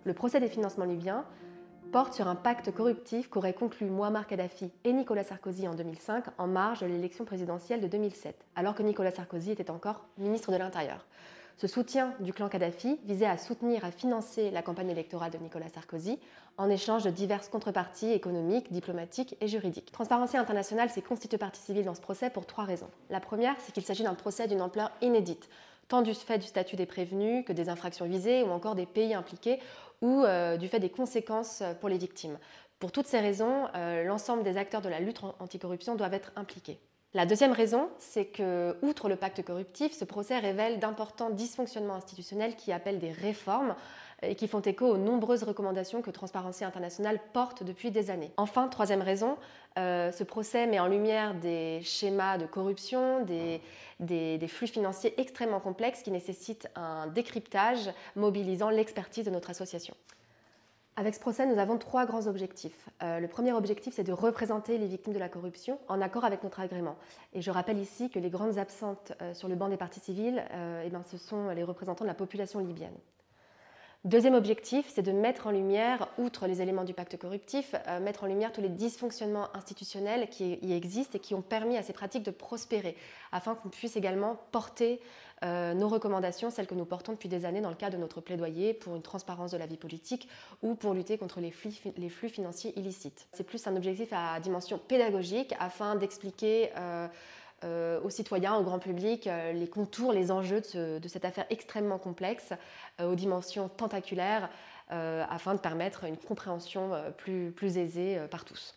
Le procès des financements libyens porte sur un pacte corruptif qu'auraient conclu Mouammar Kadhafi et Nicolas Sarkozy en 2005 en marge de l'élection présidentielle de 2007, alors que Nicolas Sarkozy était encore ministre de l'Intérieur. Ce soutien du clan Kadhafi visait à soutenir, à financer la campagne électorale de Nicolas Sarkozy en échange de diverses contreparties économiques, diplomatiques et juridiques. Transparency International s'est constitué partie civile dans ce procès pour 3 raisons. La première, c'est qu'il s'agit d'un procès d'une ampleur inédite, tant du fait du statut des prévenus que des infractions visées ou encore des pays impliqués ou du fait des conséquences pour les victimes. Pour toutes ces raisons, l'ensemble des acteurs de la lutte anticorruption doivent être impliqués. La deuxième raison, c'est que, outre le pacte corruptif, ce procès révèle d'importants dysfonctionnements institutionnels qui appellent des réformes et qui font écho aux nombreuses recommandations que Transparency International porte depuis des années. Enfin, troisième raison, ce procès met en lumière des schémas de corruption, des flux financiers extrêmement complexes qui nécessitent un décryptage mobilisant l'expertise de notre association. Avec ce procès, nous avons 3 grands objectifs. Le premier objectif, c'est de représenter les victimes de la corruption en accord avec notre agrément. Et je rappelle ici que les grandes absentes sur le banc des parties civiles, ce sont les représentants de la population libyenne. Deuxième objectif, c'est de mettre en lumière, outre les éléments du pacte corruptif, mettre en lumière tous les dysfonctionnements institutionnels qui y existent et qui ont permis à ces pratiques de prospérer, afin qu'on puisse également porter nos recommandations, celles que nous portons depuis des années dans le cadre de notre plaidoyer pour une transparence de la vie politique ou pour lutter contre les flux financiers illicites. C'est plus un objectif à dimension pédagogique afin d'expliquer aux citoyens, au grand public, les contours, les enjeux de cette affaire extrêmement complexe, aux dimensions tentaculaires, afin de permettre une compréhension plus aisée par tous.